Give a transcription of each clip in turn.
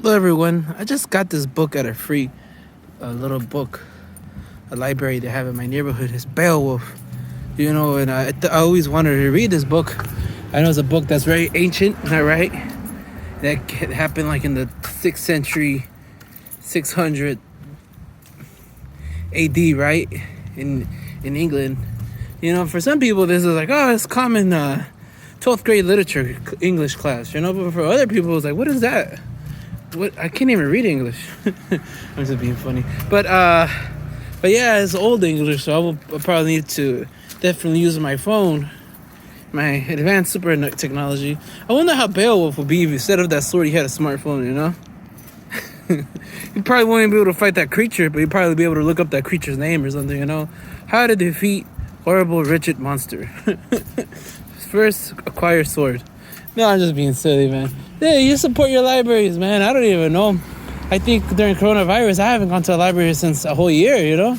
Hello, everyone. I just got this book at a little book, a library they have in my neighborhood. It's Beowulf, and I always wanted to read this book. I know it's a book that's very ancient, not right? That happened like in the 6th century, 600 AD, right? In England. For some people, this is like, oh, it's common 12th grade literature English class, but for other people, it's like, what is that? What? I can't even read English. I'm just being funny. But yeah, it's old English, so I'll probably need to definitely use my phone, my advanced super technology. I wonder how Beowulf would be if instead of that sword, he had a smartphone, He probably wouldn't be able to fight that creature, but he'd probably be able to look up that creature's name or something, How to defeat horrible, wretched monster. First, acquire sword. No, I'm just being silly, man. Yeah, you support your libraries, man. I don't even know. I think during coronavirus, I haven't gone to a library since a whole year,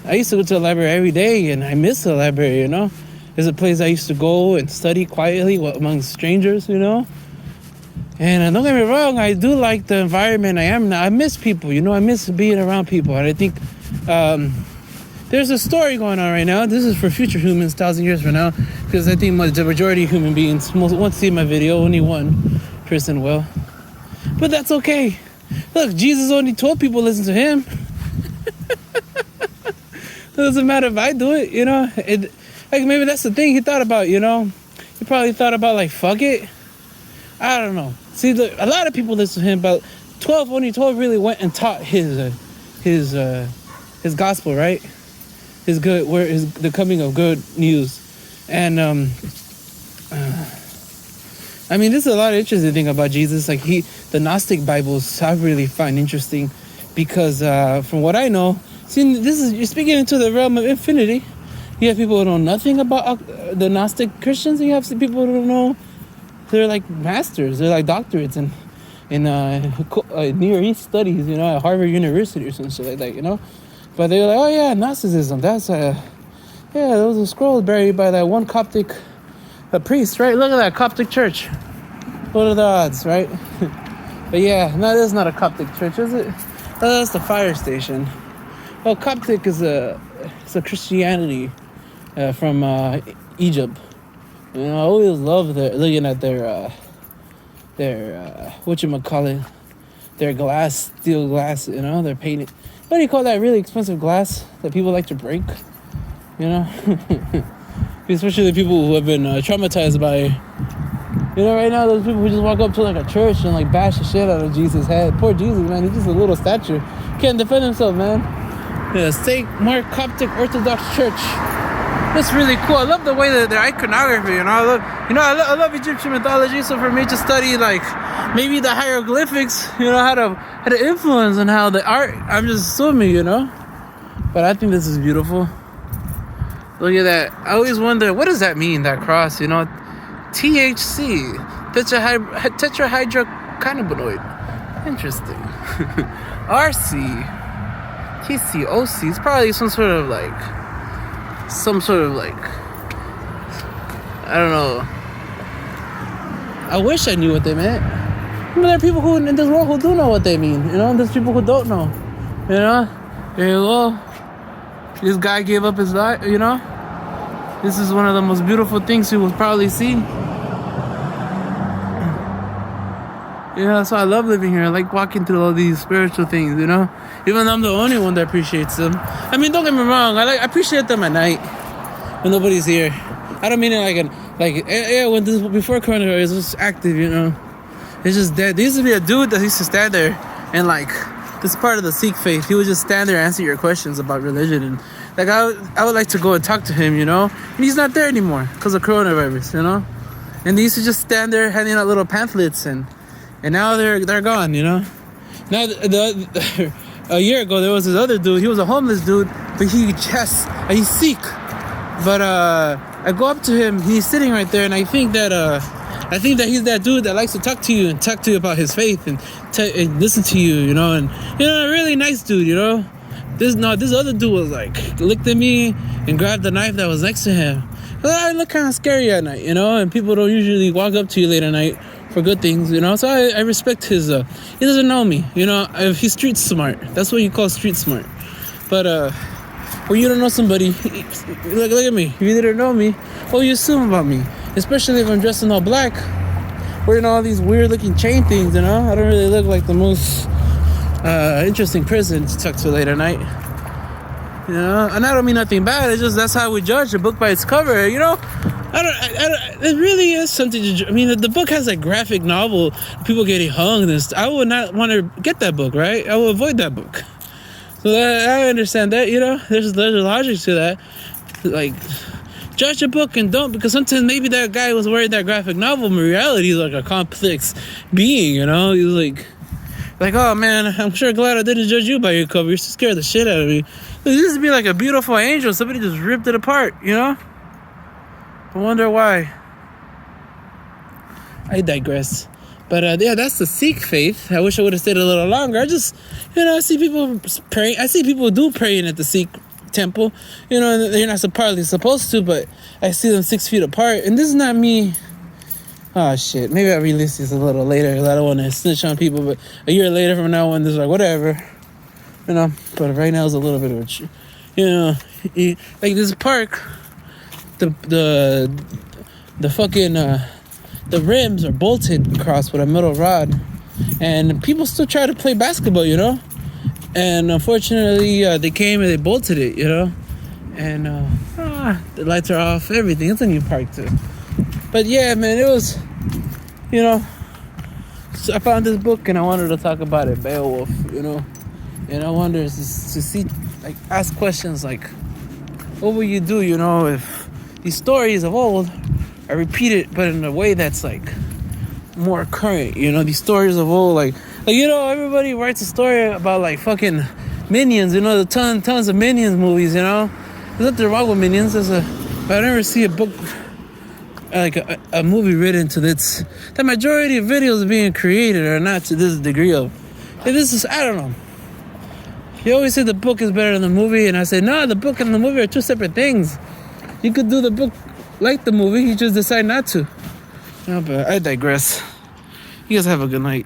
I used to go to a library every day, and I miss the library, It's a place I used to go and study quietly among strangers, And don't get me wrong, I do like the environment I am now. I miss people, I miss being around people. And I think there's a story going on right now. This is for future humans, 1,000 years from now, because I think the majority of human beings won't see my video. Only one person will. But that's okay. Look, Jesus only told people to listen to him. It doesn't matter if I do it, Like, maybe that's the thing he thought about, He probably thought about, like, fuck it. I don't know. See, a lot of people listen to him, but only 12 really went and taught his gospel, right? The coming of good news. And there's a lot of interesting thing about Jesus. Like the Gnostic Bibles I really find interesting because from what I know, you're speaking into the realm of infinity. You have people who know nothing about the Gnostic Christians, and you have some people who don't know. They're like masters. They're like doctorates in Near East studies, at Harvard University or some shit like that, But they were like, oh yeah, Gnosticism. That's those are scrolls buried by that one Coptic priest, right? Look at that Coptic church. What are the odds, right? But yeah, no, this is not a Coptic church, is it? Oh, that's the fire station. Well, Coptic is it's a Christianity from Egypt. I always love looking at their whatchamacallit, their steel glass, they're painted. What do you call that really expensive glass that people like to break? Especially the people who have been traumatized by, right now those people who just walk up to like a church and like bash the shit out of Jesus' head. Poor Jesus, man, he's just a little stature. Can't defend himself, man. Yeah, St. Mark Coptic Orthodox Church. That's really cool. I love the way that their iconography, I love Egyptian mythology. So for me to study like maybe the hieroglyphics, how to influence and how the art. I'm just assuming, But I think this is beautiful. Look at that. I always wonder, what does that mean? That cross, THC, tetrahydrocannabinoid. Interesting. RC, TCOC. It's probably some sort of like. I don't know. I wish I knew what they meant. But there are people who in this world who do know what they mean. There's people who don't know. There you go. This guy gave up his life. This is one of the most beautiful things you will probably see. So I love living here. I like walking through all these spiritual things, Even though I'm the only one that appreciates them. Don't get me wrong. I appreciate them at night when nobody's here. I don't mean it when before coronavirus it was active, It's just dead. There used to be a dude that used to stand there and this part of the Sikh faith. He would just stand there and answer your questions about religion, and I would like to go and talk to him, And he's not there anymore because of coronavirus, And they used to just stand there handing out little pamphlets and now they're gone, Now, a year ago, there was this other dude. He was a homeless dude, but he's Sikh. But I go up to him. He's sitting right there, and I think that he's that dude that likes to talk to you and talk to you about his faith and listen to you, And a really nice dude, This other dude was looked at me and grabbed the knife that was next to him. I look kind of scary at night, And people don't usually walk up to you late at night for good things, you know. So I respect his. He doesn't know me, you know. If he's street smart, that's what you call street smart. But when you don't know somebody, look at me. If you didn't know me, what you assume about me? Especially if I'm dressed in all black, wearing all these weird looking chain things, you know. I don't really look like the most interesting person to talk to late at night. You know, and I don't mean nothing bad. It's just that's how we judge a book by its cover. You know, it really is something to. I mean, the book has a graphic novel, people getting hung. I would not want to get that book, right? I will avoid that book. So I understand that. You know, there's a logic to that. Like, judge a book and don't, because sometimes maybe that guy was wearing that graphic novel. In reality, he's like a complex being. You know, he's like, oh man, I'm sure glad I didn't judge you by your cover. You're so scared the shit out of me. This used to be like a beautiful angel. Somebody just ripped it apart, you know? I wonder why. I digress. But yeah, that's the Sikh faith. I wish I would have stayed a little longer. I just, you know, I see people praying. I see people do praying at the Sikh temple. You know, they're not partly supposed to, but I see them 6 feet apart. And this is not me. Oh shit, maybe I'll release this a little later because I don't want to snitch on people, but a year later from now on, this is like, whatever, you know, but right now it's a little bit of a, you know, like this park, the fucking, the rims are bolted across with a metal rod, and people still try to play basketball, you know, and unfortunately, they came and they bolted it, you know, and the lights are off, everything. It's a new park too. But yeah, man, it was, you know, so I found this book and I wanted to talk about it, Beowulf, you know, and I wanted to see, like, ask questions like, what would you do, you know, if these stories of old are repeated, but in a way that's, like, more current, you know, these stories of old, like, you know, everybody writes a story about, like, fucking Minions, you know, the tons of Minions movies, you know, there's nothing wrong with Minions, but I never see a book, like a movie written to this. The majority of videos being created are not to this degree of. And this is, I don't know. You always say the book is better than the movie, and I say, no, the book and the movie are two separate things. You could do the book like the movie, you just decide not to. No, but I digress. You guys have a good night.